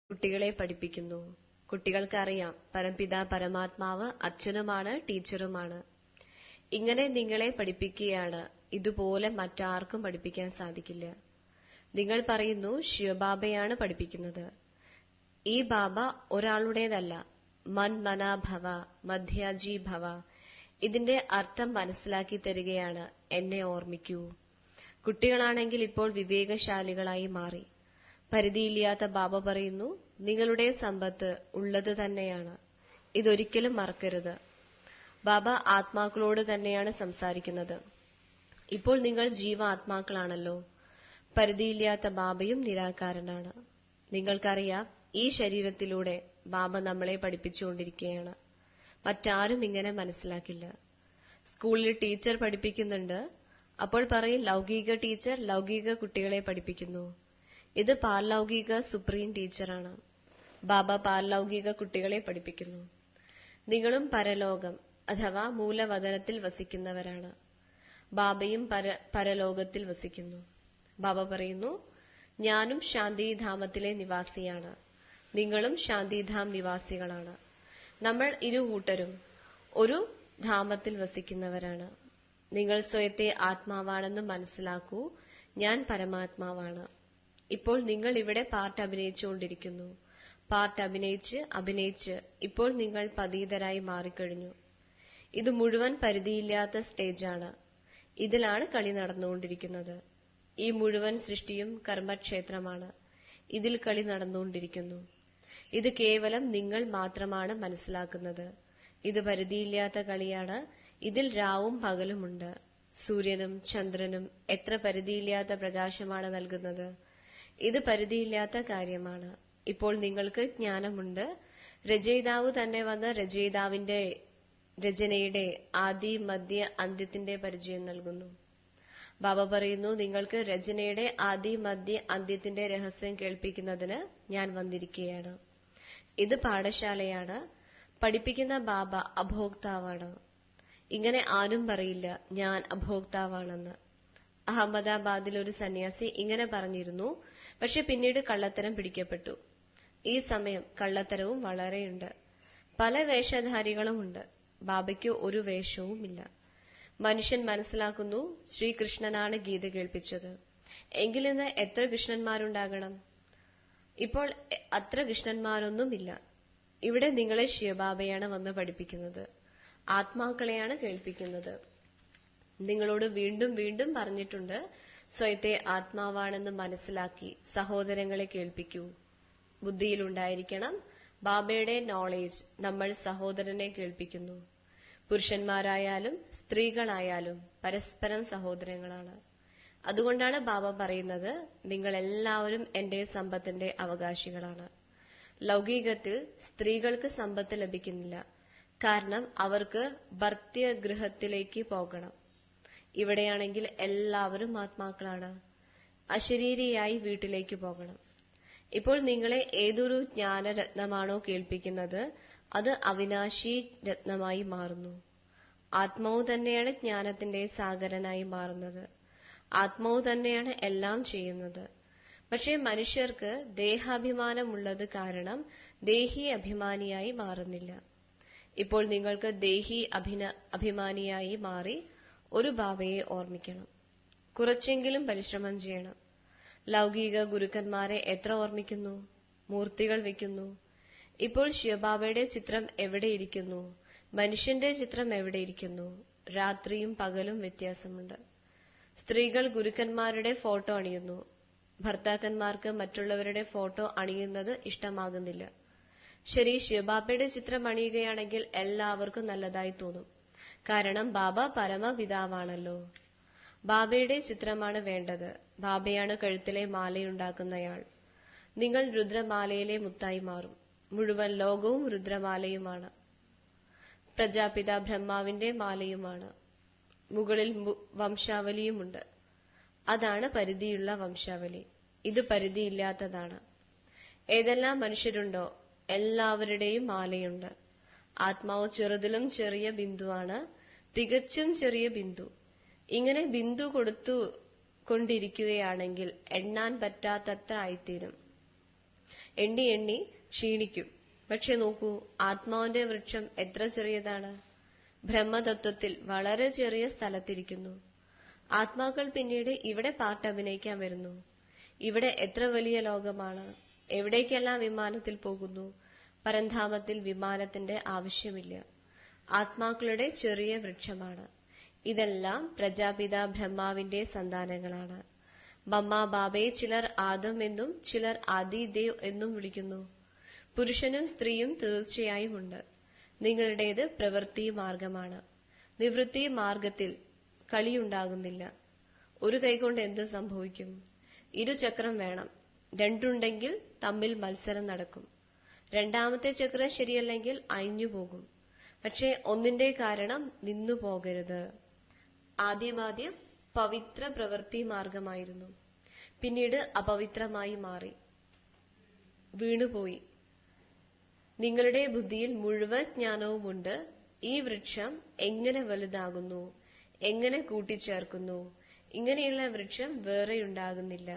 കുട്ടികളെ പഠിപ്പിക്കുന്നു. കുട്ടികൾക്കറിയാം പരംപിതാ പരമാത്മാവ് അച്ഛനുമാണ്, ടീച്ചറുമാണ്. ഇങ്ങനെ നിങ്ങളെ പഠിപ്പിക്കുകയാണ്. ഇതുപോലെ മറ്റാർക്കും പഠിപ്പിക്കാൻ സാധിക്കില്ല. നിങ്ങൾ പറയുന്നു ശിവബാബയാണ് പഠിപ്പിക്കുന്നത്. ഈ ബാബ ഒരാളുടേതല്ല. മൻ മനാ ഭവ മധ്യാജി ഭവ. ഇതിന്റെ അർത്ഥം മനസ്സിലാക്കി തരികയാണ്. എന്നെ ഓർമ്മിക്കൂ. കുട്ടികളാണെങ്കിൽ ഇപ്പോൾ വിവേകശാലികളായി മാറി. പരിധിയില്ലാത്ത ബാബ പറയുന്നു, നിങ്ങളുടെ സമ്പത്ത് ഉള്ളത് തന്നെയാണ്. ഇതൊരിക്കലും മറക്കരുത്. ബാബ ആത്മാക്കളോട് തന്നെയാണ് സംസാരിക്കുന്നത്. ഇപ്പോൾ നിങ്ങൾ ജീവാത്മാക്കളാണല്ലോ. പരിധിയില്ലാത്ത ബാബയും നിരാകാരനാണ്. നിങ്ങൾക്കറിയാം, ഈ ശരീരത്തിലൂടെ ബാബ നമ്മളെ പഠിപ്പിച്ചുകൊണ്ടിരിക്കുകയാണ്. മറ്റാരും ഇങ്ങനെ മനസ്സിലാക്കില്ല. സ്കൂളിൽ ടീച്ചർ പഠിപ്പിക്കുന്നുണ്ട്. അപ്പോൾ പറയും, ലൗകിക ടീച്ചർ ലൗകിക കുട്ടികളെ പഠിപ്പിക്കുന്നു. ഇത് പാർലൗകിക സുപ്രീം ടീച്ചറാണ്. ബാബ പാർലൗകിക കുട്ടികളെ പഠിപ്പിക്കുന്നു. നിങ്ങളും പരലോകം അഥവാ മൂലവതനത്തിൽ വസിക്കുന്നവരാണ്. ബാബയും പരലോകത്തിൽ വസിക്കുന്നു. ബാബ പറയുന്നു, ഞാനും ശാന്തിധാമത്തിലെ നിവാസിയാണ്. നിങ്ങളും ശാന്തിധാം നിവാസികളാണ്. നമ്മൾ ഇരുകൂട്ടരും ഒരു ധാമത്തിൽ വസിക്കുന്നവരാണ്. നിങ്ങൾ സ്വയത്തെ ആത്മാവാണെന്ന് മനസ്സിലാക്കൂ. ഞാൻ പരമാത്മാവാണ്. ഇപ്പോൾ നിങ്ങൾ ഇവിടെ പാർട്ട് അഭിനയിച്ചുകൊണ്ടിരിക്കുന്നു. പാർട്ട് അഭിനയിച്ച് ഇപ്പോൾ നിങ്ങൾ പതീതരായി മാറിക്കഴിഞ്ഞു. ഇത് മുഴുവൻ പരിധിയില്ലാത്ത സ്റ്റേജാണ്. ഇതിലാണ് കളി നടന്നുകൊണ്ടിരിക്കുന്നത്. ഈ മുഴുവൻ സൃഷ്ടിയും കർമ്മക്ഷേത്രമാണ്. ഇതിൽ കളി നടന്നുകൊണ്ടിരിക്കുന്നു. ഇത് കേവലം നിങ്ങൾ മാത്രമാണ് മനസ്സിലാക്കുന്നത്. ഇത് പരിധിയില്ലാത്ത കളിയാണ്. ഇതിൽ രാവും പകലുമുണ്ട്. സൂര്യനും ചന്ദ്രനും എത്ര പരിധിയില്ലാത്ത പ്രകാശമാണ് നൽകുന്നത്. ഇത് പരിധിയില്ലാത്ത കാര്യമാണ്. ഇപ്പോൾ നിങ്ങൾക്ക് ജ്ഞാനമുണ്ട്. രചയിതാവ് തന്നെ വന്ന് രചയിതാവിന്റെ രചനയുടെ ആദി മധ്യ അന്ത്യത്തിന്റെ പരിചയം നൽകുന്നു. ബാബ പറയുന്നു, നിങ്ങൾക്ക് രചനയുടെ ആദി മധ്യ അന്ത്യത്തിന്റെ രഹസ്യം കേൾപ്പിക്കുന്നതിന് ഞാൻ വന്നിരിക്കുകയാണ്. ഇത് പാഠശാലയാണ്. പഠിപ്പിക്കുന്ന ബാബ അഭോക്താവാണ്. ഇങ്ങനെ ആരും പറയില്ല ഞാൻ അഭോക്താവാണെന്ന്. അഹമ്മദാബാദിൽ ഒരു സന്യാസി ഇങ്ങനെ പറഞ്ഞിരുന്നു. പക്ഷെ പിന്നീട് കള്ളത്തരം പിടിക്കപ്പെട്ടു. ഈ സമയം കള്ളത്തരവും വളരെയുണ്ട്. പല വേഷധാരികളുമുണ്ട്. ബാബയ്ക്ക് ഒരു വേഷവുമില്ല. മനുഷ്യൻ മനസ്സിലാക്കുന്നു ശ്രീകൃഷ്ണനാണ് ഗീത കേൾപ്പിച്ചത്. എങ്കിലിന്ന് എത്ര കൃഷ്ണന്മാരുണ്ടാകണം? ഇപ്പോൾ അത്ര കൃഷ്ണന്മാരൊന്നുമില്ല. ഇവിടെ നിങ്ങളെ ശിവബാബയാണ് വന്ന് പഠിപ്പിക്കുന്നത്. ആത്മാക്കളെയാണ് കേൾപ്പിക്കുന്നത്. നിങ്ങളോട് വീണ്ടും വീണ്ടും പറഞ്ഞിട്ടുണ്ട്, സ്വയത്തെ ആത്മാവാണെന്ന് മനസ്സിലാക്കി സഹോദരങ്ങളെ കേൾപ്പിക്കൂ. ബുദ്ധിയിലുണ്ടായിരിക്കണം, ബാബയുടെ നോളേജ് നമ്മൾ സഹോദരനെ കേൾപ്പിക്കുന്നു. പുരുഷന്മാരായാലും സ്ത്രീകളായാലും പരസ്പരം സഹോദരങ്ങളാണ്. അതുകൊണ്ടാണ് ബാബ പറയുന്നത്, നിങ്ങളെല്ലാവരും എന്റെ സമ്പത്തിന്റെ അവകാശികളാണ്. ലൗകികത്തിൽ സ്ത്രീകൾക്ക് സമ്പത്ത് ലഭിക്കുന്നില്ല. കാരണം അവർക്ക് ഭർതൃഗൃഹത്തിലേക്ക് പോകണം. ഇവിടെയാണെങ്കിൽ എല്ലാവരും ആത്മാക്കളാണ്. അശരീരിയായി വീട്ടിലേക്ക് പോകണം. ഇപ്പോൾ നിങ്ങളെ ഏതൊരു ജ്ഞാനരത്നമാണോ കേൾപ്പിക്കുന്നത്, അത് അവിനാശി രത്നമായി മാറുന്നു. ആത്മാവ് തന്നെയാണ് ജ്ഞാനത്തിന്റെ സാഗരനായി മാറുന്നത്. ആത്മാവ് തന്നെയാണ് എല്ലാം ചെയ്യുന്നത്. പക്ഷേ മനുഷ്യർക്ക് ദേഹാഭിമാനമുള്ളത് കാരണം ദേഹി അഭിമാനിയായി മാറുന്നില്ല. ഇപ്പോൾ നിങ്ങൾക്ക് ദേഹി അഭിമാനിയായി മാറി ഒരു ബാബയെ ഓർമ്മിക്കണം. കുറച്ചെങ്കിലും പരിശ്രമം ചെയ്യണം. ലൗകിക ഗുരുക്കന്മാരെ എത്ര ഓർമ്മിക്കുന്നു? മൂർത്തികൾ വയ്ക്കുന്നു. ഇപ്പോൾ ശിവബാബയുടെ ചിത്രം എവിടെയിരിക്കുന്നു? മനുഷ്യന്റെ ചിത്രം എവിടെയിരിക്കുന്നു? രാത്രിയും പകലും വ്യത്യാസമുണ്ട്. സ്ത്രീകൾ ഗുരുക്കന്മാരുടെ ഫോട്ടോ അണിയുന്നു. ഭർത്താക്കന്മാർക്ക് മറ്റുള്ളവരുടെ ഫോട്ടോ അണിയുന്നത് ഇഷ്ടമാകുന്നില്ല. ശരി, ശിവബാബയുടെ ചിത്രം അണിയുകയാണെങ്കിൽ എല്ലാവർക്കും നല്ലതായി തോന്നും. കാരണം ബാബ പരമപിതാവാണല്ലോ. ബാബയുടെ ചിത്രമാണ് വേണ്ടത്. ബാബയാണ് കഴുത്തിലെ മാലയുണ്ടാക്കുന്നയാൾ. നിങ്ങൾ രുദ്രമാലയിലെ മുത്തായി മാറും. മുഴുവൻ ലോകവും രുദ്രമാലയുമാണ്. പ്രജാപിത ബ്രഹ്മാവിന്റെ മാലയുമാണ്. മുകളിൽ വംശാവലിയുമുണ്ട്. അതാണ് പരിധിയുള്ള വംശാവലി. ഇത് പരിധിയില്ലാത്തതാണ്. ഏതെല്ലാം മനുഷ്യരുണ്ടോ എല്ലാവരുടെയും മാലയുണ്ട്. ആത്മാവ് ചെറുതിലും ചെറിയ ബിന്ദുവാണ്, തികച്ചും ചെറിയ ബിന്ദു. ഇങ്ങനെ ബിന്ദു കൊടുത്തു കൊണ്ടിരിക്കുകയാണെങ്കിൽ എണ്ണാൻ പറ്റാത്തത്ര ആയിത്തീരും. എണ്ണി എണ്ണി ക്ഷീണിക്കും. പക്ഷെ നോക്കൂ, ആത്മാവിന്റെ വൃക്ഷം എത്ര ചെറിയതാണ്. ബ്രഹ്മതത്വത്തിൽ വളരെ ചെറിയ സ്ഥലത്തിരിക്കുന്നു. ആത്മാക്കൾ പിന്നീട് ഇവിടെ പാട്ടഭിനയിക്കാൻ വരുന്നു. ഇവിടെ എത്ര വലിയ ലോകമാണ്. എവിടേക്കെല്ലാം വിമാനത്തിൽ പോകുന്നു. പരംധാമത്തിൽ വിമാനത്തിന്റെ ആവശ്യമില്ല. ആത്മാക്കളുടെ ചെറിയ വൃക്ഷമാണ്. ഇതെല്ലാം പ്രജാപിതാ ബ്രഹ്മാവിന്റെ സന്താനങ്ങളാണ്. മമ്മ ബാബയെ ചിലർ ആദം എന്നും ചിലർ ആദിദേവ് എന്നും വിളിക്കുന്നു. പുരുഷനും സ്ത്രീയും തീർച്ചയായും ഉണ്ട്. നിങ്ങളുടേത് പ്രവൃത്തി മാർഗമാണ്. നിവൃത്തി മാർഗത്തിൽ കളിയുണ്ടാകുന്നില്ല. ഒരു കൈകൊണ്ട് എന്ത് സംഭവിക്കും? ഇരുചക്രം വേണം. രണ്ടുണ്ടെങ്കിൽ തമ്മിൽ മത്സരം നടക്കും. രണ്ടാമത്തെ ചക്രം ശരിയല്ലെങ്കിൽ അയഞ്ഞുപോകും. പക്ഷേ ഒന്നിന്റെ കാരണം നിന്നു പോകരുത്. ആദ്യം പവിത്ര പ്രവൃത്തി മാർഗമായിരുന്നു. പിന്നീട് അപവിത്രമായി മാറി, വീണുപോയി. നിങ്ങളുടെ ബുദ്ധിയിൽ മുഴുവൻ ജ്ഞാനവുമുണ്ട്. ഈ വൃക്ഷം എങ്ങനെ വലുതാകുന്നു, എങ്ങനെ കൂട്ടിച്ചേർക്കുന്നു. ഇങ്ങനെയുള്ള വൃക്ഷം വേറെയുണ്ടാകുന്നില്ല.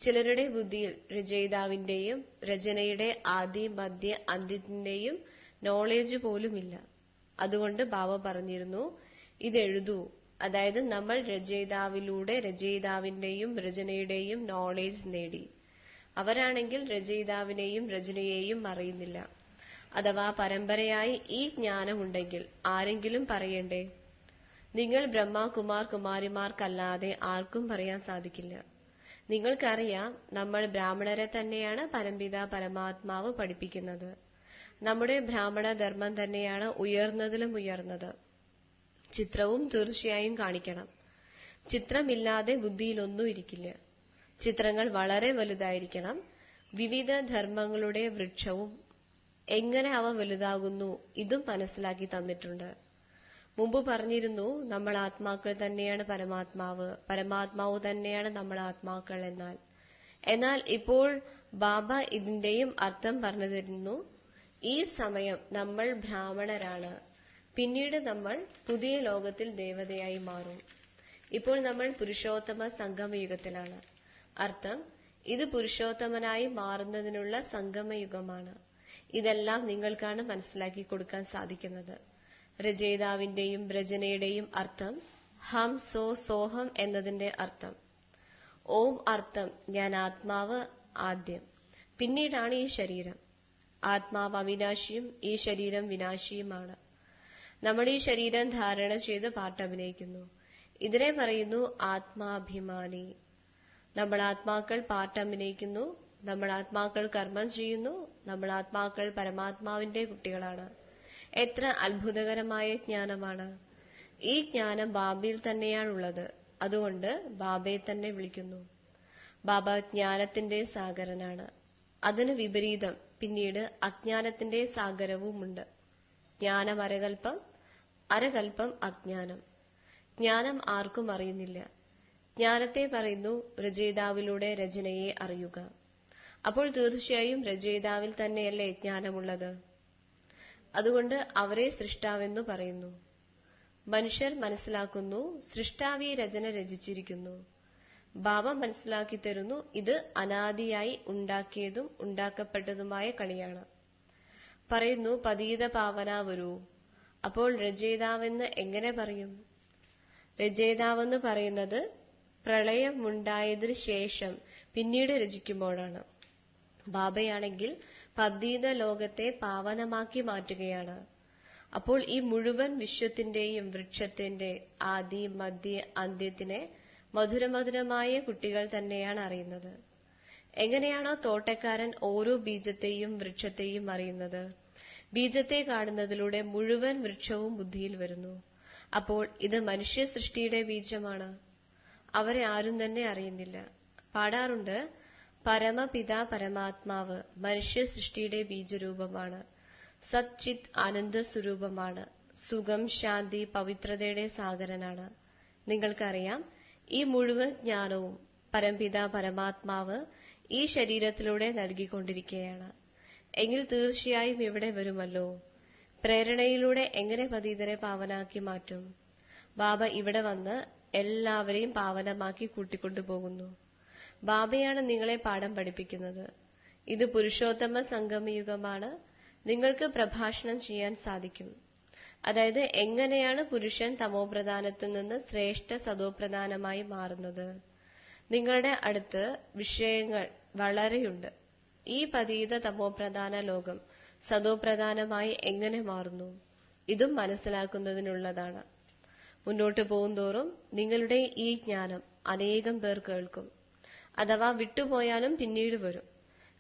ചിലരുടെ ബുദ്ധിയിൽ രചയിതാവിന്റെയും രചനയുടെ ആദി മധ്യ അന്ത്യത്തിന്റെയും നോളേജ് പോലുമില്ല. അതുകൊണ്ട് ബാബ പറഞ്ഞിരുന്നു, ഇതെഴുതൂ. അതായത് നമ്മൾ രചയിതാവിലൂടെ രചയിതാവിന്റെയും രചനയുടെയും നോളേജ് നേടി. അവരാണെങ്കിൽ രചയിതാവിനെയും രചനയെയും അറിയുന്നില്ല. അഥവാ പരമ്പരയായി ഈ ജ്ഞാനമുണ്ടെങ്കിൽ ആരെങ്കിലും പറയണ്ടേ? നിങ്ങൾ ബ്രഹ്മകുമാർ കുമാരിമാർക്കല്ലാതെ ആർക്കും പറയാൻ സാധിക്കില്ല. നിങ്ങൾക്കറിയാം, നമ്മൾ ബ്രാഹ്മണരെ തന്നെയാണ് പരംപിത പരമാത്മാവ് പഠിപ്പിക്കുന്നത്. നമ്മുടെ ബ്രാഹ്മണ ധർമ്മം തന്നെയാണ് ഉയർന്നതിലും ഉയർന്നത്. ചിത്രവും തീർച്ചയായും കാണിക്കണം. ചിത്രമില്ലാതെ ബുദ്ധിയിലൊന്നും ഇരിക്കില്ല. ചിത്രങ്ങൾ വളരെ വലുതായിരിക്കണം. വിവിധ ധർമ്മങ്ങളുടെ വൃക്ഷവും എങ്ങനെ അവ വലുതാകുന്നു ഇതും മനസ്സിലാക്കി തന്നിട്ടുണ്ട്. മുമ്പ് പറഞ്ഞിരുന്നു, നമ്മൾ ആത്മാക്കൾ തന്നെയാണ് പരമാത്മാവ്, പരമാത്മാവ് തന്നെയാണ് നമ്മൾ ആത്മാക്കൾ എന്നാൽ ഇപ്പോൾ ബാബ ഇതിന്റെയും അർത്ഥം പറഞ്ഞു തരുന്നു. ഈ സമയം നമ്മൾ ബ്രാഹ്മണരാണ്. പിന്നീട് നമ്മൾ പുതിയ ലോകത്തിൽ ദേവതയായി മാറും. ഇപ്പോൾ നമ്മൾ പുരുഷോത്തമ സംഗമയുഗത്തിലാണ്. അർത്ഥം, ഇത് പുരുഷോത്തമനായി മാറുന്നതിനുള്ള സംഗമയുഗമാണ്. ഇതെല്ലാം നിങ്ങൾക്കാണ് മനസ്സിലാക്കി കൊടുക്കാൻ സാധിക്കുന്നത്. രചയിതാവിന്റെയും രചനയുടെയും അർത്ഥം ഹം സോ സോഹം എന്നതിന്റെ അർത്ഥം. ഓം അർത്ഥം ഞാൻ ആത്മാവ് ആദ്യം, പിന്നീടാണ് ഈ ശരീരം. ആത്മാവ് അവിനാശിയും ഈ ശരീരം വിനാശിയുമാണ്. നമ്മൾ ഈ ശരീരം ധാരണ ചെയ്ത് പാട്ടഭിനയിക്കുന്നു. ഇതിനെ പറയുന്നു ആത്മാഭിമാനി. നമ്മൾ ആത്മാക്കൾ പാട്ടഭിനയിക്കുന്നു. നമ്മൾ ആത്മാക്കൾ കർമ്മം ചെയ്യുന്നു. നമ്മൾ ആത്മാക്കൾ പരമാത്മാവിന്റെ കുട്ടികളാണ്. എത്ര അത്ഭുതകരമായ ജ്ഞാനമാണ്! ഈ ജ്ഞാനം ബാബയിൽ തന്നെയാണുള്ളത്. അതുകൊണ്ട് ബാബയെ തന്നെ വിളിക്കുന്നു. ബാബ ജ്ഞാനത്തിന്റെ സാഗരനാണ്. അതിന് വിപരീതം പിന്നീട് അജ്ഞാനത്തിന്റെ സാഗരവുമുണ്ട്. ജ്ഞാനം അരകൽപ്പം, അരകൽപ്പം അജ്ഞാനം. ജ്ഞാനം ആർക്കും അറിയുന്നില്ല. ജ്ഞാനത്തെ പറയുന്നു രചയിതാവിലൂടെ രചനയെ അറിയുക. അപ്പോൾ തീർച്ചയായും രചയിതാവിൽ തന്നെയല്ലേ ജ്ഞാനമുള്ളത്. അതുകൊണ്ട് അവരെ സൃഷ്ടാവെന്നു പറയുന്നു. മനുഷ്യർ മനസ്സിലാക്കുന്നു സൃഷ്ടാവി രചന രചിച്ചിരിക്കുന്നു. ബാബ മനസ്സിലാക്കി തരുന്നു, ഇത് അനാദിയായി ഉണ്ടാക്കിയതും ഉണ്ടാക്കപ്പെട്ടതുമായ കളിയാണ്. പറയുന്നു പതീത പാവന വരൂ. അപ്പോൾ രചയിതാവെന്ന് എങ്ങനെ പറയും? രചയിതാവെന്ന് പറയുന്നത് പ്രളയമുണ്ടായതിനു ശേഷം പിന്നീട് രചിക്കുമ്പോഴാണ്. ബാബയാണെങ്കിൽ പതീത ലോകത്തെ പാവനമാക്കി മാറ്റുകയാണ്. അപ്പോൾ ഈ മുഴുവൻ വിശ്വത്തിന്റെയും വൃക്ഷത്തിന്റെ ആദി മധ്യ അന്ത്യത്തിനെ മധുരമധുരമായ കുട്ടികൾ തന്നെയാണ് അറിയുന്നത്. എങ്ങനെയാണോ തോട്ടക്കാരൻ ഓരോ ബീജത്തെയും വൃക്ഷത്തെയും അറിയുന്നത്, ബീജത്തെ കാണുന്നതിലൂടെ മുഴുവൻ വൃക്ഷവും ബുദ്ധിയിൽ വരുന്നു. അപ്പോൾ ഇത് മനുഷ്യ സൃഷ്ടിയുടെ ബീജമാണ്. അവരെ ആരും തന്നെ അറിയുന്നില്ല. പാടാറുണ്ട്, പരമപിത പരമാത്മാവ് മനുഷ്യ സൃഷ്ടിയുടെ ബീജരൂപമാണ്. സച്ചിത് ആനന്ദ സ്വരൂപമാണ്. സുഖം, ശാന്തി, പവിത്രതയുടെ സാഗരനാണ്. നിങ്ങൾക്കറിയാം, ഈ മുഴുവൻ ജ്ഞാനവും പരംപിത പരമാത്മാവ് ഈ ശരീരത്തിലൂടെ നൽകിക്കൊണ്ടിരിക്കുകയാണ്. എങ്കിൽ തീർച്ചയായും ഇവിടെ വരുമല്ലോ. പ്രേരണയിലൂടെ എങ്ങനെ പതീതരെ പാവനാക്കി മാറ്റും? ബാബ ഇവിടെ വന്ന് എല്ലാവരെയും പാവനമാക്കി കൂട്ടിക്കൊണ്ടുപോകുന്നു. ബാബയാണ് നിങ്ങളെ പാഠം പഠിപ്പിക്കുന്നത്. ഇത് പുരുഷോത്തമ സംഗമയുഗമാണ്. നിങ്ങൾക്ക് പ്രഭാഷണം ചെയ്യാൻ സാധിക്കും. അതായത് എങ്ങനെയാണ് പുരുഷൻ തമോപ്രധാനത്തിൽ നിന്ന് ശ്രേഷ്ഠ സതോപ്രധാനമായി മാറുന്നത്. നിങ്ങളുടെ അടുത്ത് വിഷയങ്ങൾ വളരെയുണ്ട്. ഈ പതീത തമോപ്രധാന ലോകം സതോപ്രധാനമായി എങ്ങനെ മാറുന്നു, ഇതും മനസ്സിലാക്കുന്നതിനുള്ളതാണ്. മുന്നോട്ട് പോകുന്തോറും നിങ്ങളുടെ ഈ ജ്ഞാനം അനേകം പേർ കേൾക്കും. അഥവാ വിട്ടുപോയാലും പിന്നീട് വരും.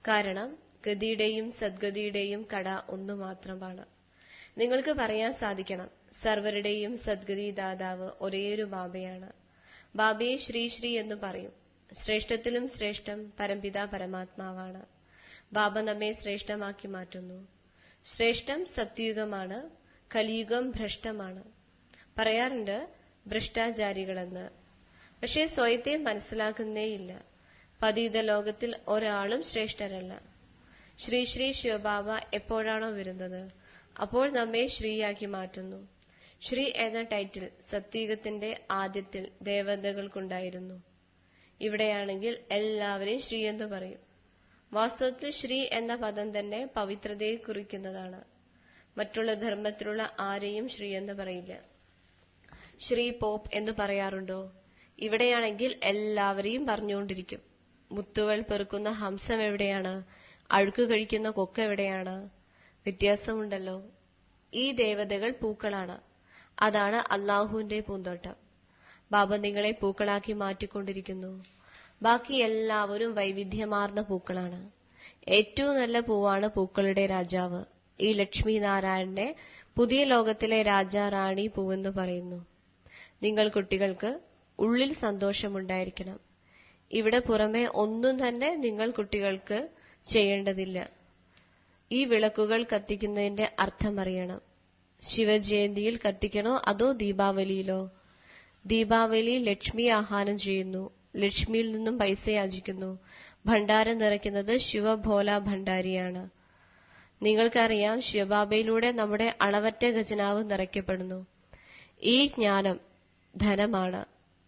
കാരണം ഗതിയുടെയും സദ്ഗതിയുടെയും കട ഒന്നു മാത്രമാണ്. നിങ്ങൾക്ക് പറയാൻ സാധിക്കണം, സർവരുടെയും സദ്ഗതി ദാതാവ് ഒരേയൊരു ബാബയാണ്. ബാബയെ ശ്രീ ശ്രീ എന്ന് പറയും. ശ്രേഷ്ഠത്തിലും ശ്രേഷ്ഠം പരംപിത പരമാത്മാവാണ്. ബാബ നമ്മെ ശ്രേഷ്ഠമാക്കി മാറ്റുന്നു. ശ്രേഷ്ഠം സത്യുഗമാണ്, കലിയുഗം ഭ്രഷ്ടമാണ്. പറയാറുണ്ട് ഭ്രഷ്ടാചാരികളെന്ന്. പക്ഷേ സ്വയത്തെ മനസ്സിലാക്കുന്നേയില്ല. പതീത ലോകത്തിൽ ഒരാളും ശ്രേഷ്ഠരല്ല. ശ്രീ ശ്രീ ശിവബാബ എപ്പോഴാണോ വരുന്നത് അപ്പോൾ നമ്മെ ശ്രീയാക്കി മാറ്റുന്നു. ശ്രീ എന്ന ടൈറ്റിൽ സത്യുഗത്തിന്റെ ആദ്യത്തിൽ ദേവതകൾക്കുണ്ടായിരുന്നു. ഇവിടെയാണെങ്കിൽ എല്ലാവരെയും ശ്രീ എന്ന് പറയും. വാസ്തവത്തിൽ ശ്രീ എന്ന പദം തന്നെ പവിത്രതയെ കുറിക്കുന്നതാണ്. മറ്റുള്ള ധർമ്മത്തിലുള്ള ആരെയും ശ്രീ എന്ന് പറയില്ല. ശ്രീ പോപ്പ് എന്ന് പറയാറുണ്ടോ? ഇവിടെയാണെങ്കിൽ എല്ലാവരെയും പറഞ്ഞുകൊണ്ടിരിക്കും. മുത്തുകൾ പെറുക്കുന്ന ഹംസം എവിടെയാണ്? അഴുക്ക് കഴിക്കുന്ന കൊക്ക് എവിടെയാണ്? വ്യത്യാസമുണ്ടല്ലോ. ഈ ദേവതകൾ പൂക്കളാണ്. അതാണ് അള്ളാഹുവിന്റെ പൂന്തോട്ടം. ബാബ നിങ്ങളെ പൂക്കളാക്കി മാറ്റിക്കൊണ്ടിരിക്കുന്നു. ബാക്കി എല്ലാവരും വൈവിധ്യമാർന്ന പൂക്കളാണ്. ഏറ്റവും നല്ല പൂവാണ് പൂക്കളുടെ രാജാവ്. ഈ ലക്ഷ്മി നാരായണനെ പുതിയ ലോകത്തിലെ രാജാ റാണി പൂവെന്ന് പറയുന്നു. നിങ്ങൾ കുട്ടികൾക്ക് ഉള്ളിൽ സന്തോഷമുണ്ടായിരിക്കണം. ഇവിടെ പുറമെ ഒന്നും തന്നെ നിങ്ങൾ കുട്ടികൾക്ക് ചെയ്യേണ്ടതില്ല. ഈ വിളക്കുകൾ കത്തിക്കുന്നതിന്റെ അർത്ഥമറിയണം. ശിവജയന്തിയിൽ കത്തിക്കണോ അതോ ദീപാവലിയിലോ? ദീപാവലി ലക്ഷ്മി ആഹ്വാനം ചെയ്യുന്നു. ലക്ഷ്മിയിൽ നിന്നും പൈസ യാചിക്കുന്നു. ഭണ്ഡാരം നിറയ്ക്കുന്നത് ശിവഭോല ഭണ്ഡാരിയാണ്. നിങ്ങൾക്കറിയാം, ശിവബാബയിലൂടെ നമ്മുടെ അളവറ്റ ഖജനാവ് നിറയ്ക്കപ്പെടുന്നു. ഈ ജ്ഞാനം ധനമാണ്.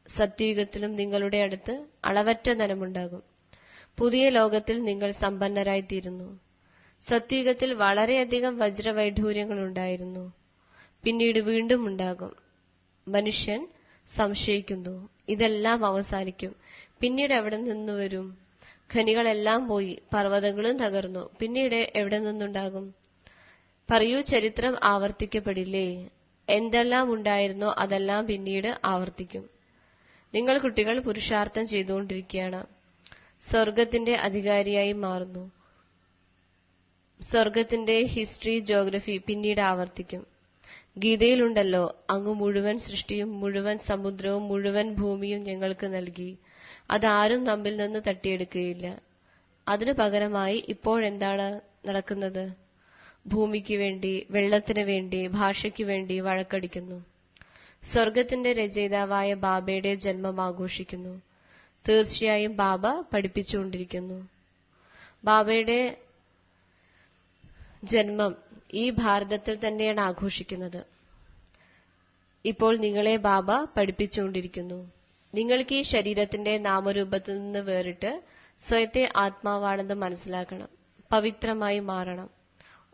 സത്യുഗത്തിലും നിങ്ങളുടെ അടുത്ത് അളവറ്റ ധനമുണ്ടാകും. പുതിയ ലോകത്തിൽ നിങ്ങൾ സമ്പന്നരായിത്തീരുന്നു. സത്യുഗത്തിൽ വളരെയധികം വജ്രവൈഢൂര്യങ്ങൾ ഉണ്ടായിരുന്നു. പിന്നീട് വീണ്ടും ഉണ്ടാകും. മനുഷ്യൻ സംശയിക്കുന്നു, ഇതെല്ലാം അവസാനിക്കും. പിന്നീട് എവിടെ നിന്ന് വരും? ഖനികളെല്ലാം പോയി, പർവ്വതങ്ങളും തകർന്നു. പിന്നീട് എവിടെ നിന്നുണ്ടാകും? പറയൂ, ചരിത്രം ആവർത്തിക്കപ്പെടില്ലേ? എന്തെല്ലാം ഉണ്ടായിരുന്നോ അതെല്ലാം പിന്നീട് ആവർത്തിക്കും. നിങ്ങൾ കുട്ടികൾ പുരുഷാർത്ഥം ചെയ്തുകൊണ്ടിരിക്കുകയാണ്. സ്വർഗത്തിന്റെ അധികാരിയായി മാറുന്നു. സ്വർഗത്തിന്റെ ഹിസ്റ്ററി, ജോഗ്രഫി പിന്നീട് ആവർത്തിക്കും. ഗീതയിലുണ്ടല്ലോ, അങ്ങ് മുഴുവൻ സൃഷ്ടിയും മുഴുവൻ സമുദ്രവും മുഴുവൻ ഭൂമിയും ഞങ്ങൾക്ക് നൽകി. അതാരും നമ്മിൽ നിന്ന് തട്ടിയെടുക്കുകയില്ല. അതിനു പകരമായി ഇപ്പോഴെന്താണ് നടക്കുന്നത്? ഭൂമിക്ക് വേണ്ടി, വെള്ളത്തിന് വേണ്ടി, ഭാഷയ്ക്ക് വേണ്ടി വഴക്കടിക്കുന്നു. സ്വർഗത്തിന്റെ രചയിതാവായ ബാബയുടെ ജന്മം ആഘോഷിക്കുന്നു. തീർച്ചയായും ബാബ പഠിപ്പിച്ചുകൊണ്ടിരിക്കുന്നു. ബാബയുടെ ജന്മം ഈ ഭാരതത്തിൽ തന്നെയാണ് ആഘോഷിക്കുന്നത്. ഇപ്പോൾ നിങ്ങളെ ബാബ പഠിപ്പിച്ചുകൊണ്ടിരിക്കുന്നു. നിങ്ങൾക്ക് ഈ ശരീരത്തിന്റെ നാമരൂപത്തിൽ നിന്ന് വേറിട്ട് സ്വയത്തെ ആത്മാവാണെന്ന് മനസ്സിലാക്കണം. പവിത്രമായി മാറണം.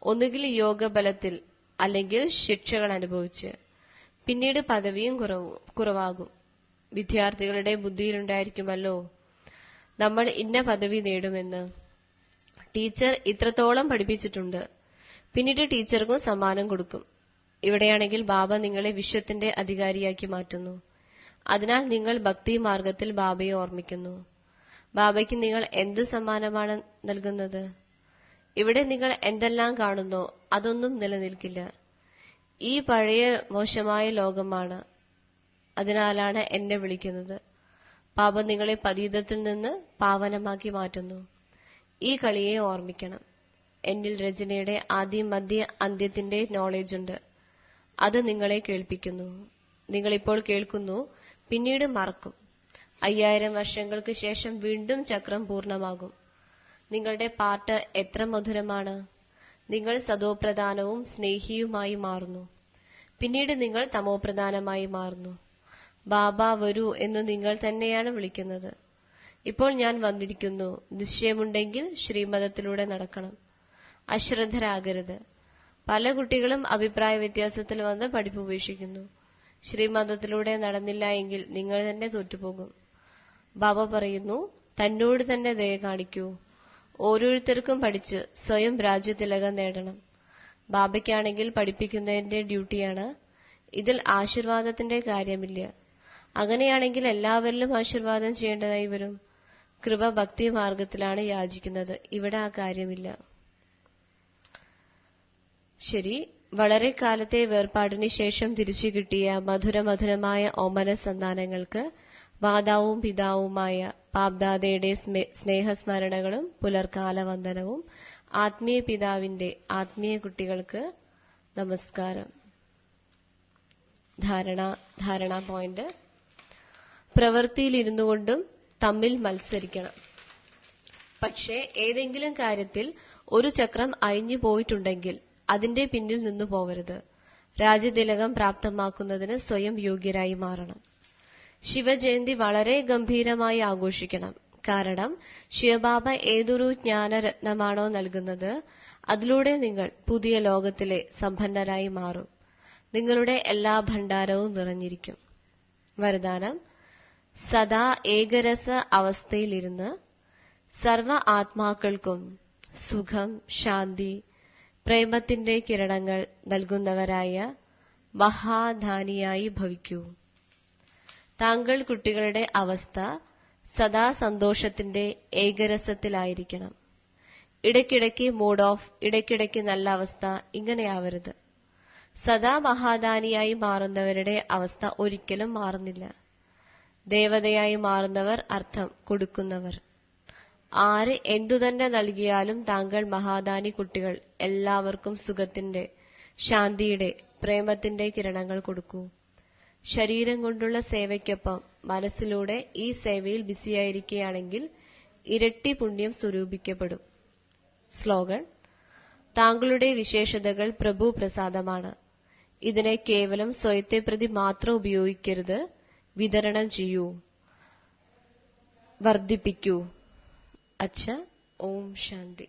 ഒന്നുകിൽ യോഗബലത്തിൽ, അല്ലെങ്കിൽ ശിക്ഷകൾ അനുഭവിച്ച്. പിന്നീട് പദവിയും കുറവാകും. വിദ്യാർത്ഥികളുടെ ബുദ്ധിയിലുണ്ടായിരിക്കുമല്ലോ, നമ്മൾ ഇന്ന പദവി നേടുമെന്ന്. ടീച്ചർ ഇത്രത്തോളം പഠിപ്പിച്ചിട്ടുണ്ട്, പിന്നീട് ടീച്ചർക്കും സമ്മാനം കൊടുക്കും. ഇവിടെയാണെങ്കിൽ ബാബ നിങ്ങളെ വിശ്വത്തിന്റെ അധികാരിയാക്കി മാറ്റുന്നു. അതിനാൽ നിങ്ങൾ ഭക്തി മാർഗത്തിൽ ബാബയെ ഓർമ്മിക്കുന്നു. ബാബയ്ക്ക് നിങ്ങൾ എന്ത് സമ്മാനമാണ് നൽകുന്നത്? ഇവിടെ നിങ്ങൾ എന്തെല്ലാം കാണുന്നോ അതൊന്നും നിലനിൽക്കില്ല. ഈ പഴയ മോശമായ ലോകമാണ്. അതിനാലാണ് എന്നെ വിളിക്കുന്നത്. ബാബ നിങ്ങളെ പതീതത്തിൽ നിന്ന് പാവനമാക്കി മാറ്റുന്നു. ഈ കളിയെ ഓർമ്മിക്കണം. എന്നിൽ രചനയുടെ ആദ്യം മധ്യ അന്ത്യത്തിന്റെ നോളജ് ഉണ്ട്. അത് നിങ്ങളെ കേൾപ്പിക്കുന്നു. നിങ്ങളിപ്പോൾ കേൾക്കുന്നു, പിന്നീട് മറക്കും. 5000 വർഷങ്ങൾക്ക് ശേഷം വീണ്ടും ചക്രം പൂർണ്ണമാകും. നിങ്ങളുടെ പാട്ട് എത്ര മധുരമാണ്. നിങ്ങൾ സതോപ്രധാനവും സ്നേഹിയുമായി മാറുന്നു. പിന്നീട് നിങ്ങൾ തമോപ്രധാനമായി മാറുന്നു. ബാബ വരൂ എന്ന് നിങ്ങൾ തന്നെയാണ് വിളിക്കുന്നത്. ഇപ്പോൾ ഞാൻ വന്നിരിക്കുന്നു. നിശ്ചയമുണ്ടെങ്കിൽ ശ്രീമതത്തിലൂടെ നടക്കണം. അശ്രദ്ധരാകരുത്. പല കുട്ടികളും അഭിപ്രായ വ്യത്യാസത്തിൽ വന്ന് പഠിപ്പ് ഉപേക്ഷിക്കുന്നു. ശ്രീമതത്തിലൂടെ നടന്നില്ല എങ്കിൽ നിങ്ങൾ തന്നെ തോറ്റുപോകും. ബാബ പറയുന്നു, തന്നോട് തന്നെ ദയ കാണിക്കൂ. ഓരോരുത്തർക്കും പഠിച്ച് സ്വയം രാജ്യതിലകം നേടണം. ബാബയ്ക്കാണെങ്കിൽ പഠിപ്പിക്കുന്നതിന്റെ ഡ്യൂട്ടിയാണ്. ഇതിൽ ആശീർവാദത്തിന്റെ കാര്യമില്ല. അങ്ങനെയാണെങ്കിൽ എല്ലാവരിലും ആശീർവാദം ചെയ്യേണ്ടതായി വരും. കൃപ ഭക്തി മാർഗത്തിലാണ് യാചിക്കുന്നത്. ഇവിടെ ആ കാര്യമില്ല. ശരി, വളരെ കാലത്തെ വേർപാടിന് ശേഷം തിരിച്ചു കിട്ടിയ മധുരമധുരമായ ഓമന സന്താനങ്ങൾക്ക് മാതാവും പിതാവുമായ പാപ്ദാദയുടെ സ്നേഹസ്മരണകളും പുലർക്കാല വന്ദനവും. ആത്മീയ പിതാവിന്റെ ആത്മീയ കുട്ടികൾക്ക് നമസ്കാരം. ധാരണ പോയിന്റ്: പ്രവൃത്തിയിലിരുന്നു കൊണ്ടും തമ്മിൽ മത്സരിക്കണം. പക്ഷേ ഏതെങ്കിലും കാര്യത്തിൽ ഒരു ചക്രം അയഞ്ഞു പോയിട്ടുണ്ടെങ്കിൽ അതിന്റെ പിന്നിൽ നിന്നു പോവരുത്. രാജ്യതിലകം പ്രാപ്തമാക്കുന്നതിന് സ്വയം യോഗ്യരായി മാറണം. ശിവജയന്തി വളരെ ഗംഭീരമായി ആഘോഷിക്കണം. കാരണം ശിവബാബ ഏതൊരു ജ്ഞാനരത്നമാണോ നൽകുന്നത്, അതിലൂടെ നിങ്ങൾ പുതിയ ലോകത്തിലെ സമ്പന്നരായി മാറും. നിങ്ങളുടെ എല്ലാ ഭണ്ഡാരവും നിറഞ്ഞിരിക്കും. വരദാനം: സദാ ഏകരസ അവസ്ഥയിലിരുന്ന് സർവ ആത്മാക്കൾക്കും സുഖം, ശാന്തി, പ്രേമത്തിന്റെ കിരണങ്ങൾ നൽകുന്നവരായ മഹാദാനിയായി ഭവിക്കൂ. താങ്കൾ കുട്ടികളുടെ അവസ്ഥ സദാ സന്തോഷത്തിന്റെ ഏകരസത്തിലായിരിക്കണം. ഇടയ്ക്കിടയ്ക്ക് മൂഡ് ഓഫ്, ഇടയ്ക്കിടയ്ക്ക് നല്ല അവസ്ഥ, ഇങ്ങനെയാവരുത്. സദാ മഹാദാനിയായി മാറുന്നവരുടെ അവസ്ഥ ഒരിക്കലും മാറുന്നില്ല. ദേവതയായി മാറുന്നവർ അർത്ഥം കൊടുക്കുന്നവർ. ആര് എന്തുതന്നെ നൽകിയാലും താങ്കൾ മഹാദാനി കുട്ടികൾ എല്ലാവർക്കും സുഖത്തിന്റെ, ശാന്തിയുടെ, പ്രേമത്തിന്റെ കിരണങ്ങൾ കൊടുക്കൂ. ശരീരം കൊണ്ടുള്ള സേവയ്ക്കൊപ്പം മനസ്സിലൂടെ ഈ സേവയിൽ ബിസിയായിരിക്കുകയാണെങ്കിൽ ഇരട്ടി പുണ്യം സ്വരൂപിക്കപ്പെടും. സ്ലോഗൻ: താങ്കളുടെ വിശേഷതകൾ പ്രഭു പ്രസാദമാണ്. ഇതിനെ കേവലം സ്വയത്തെ പ്രതി മാത്രം ഉപയോഗിക്കരുത്. വിതരണം ചെയ്യൂ, വർദ്ധിപ്പിക്കൂ. അച്ഛ. ഓം ശാന്തി.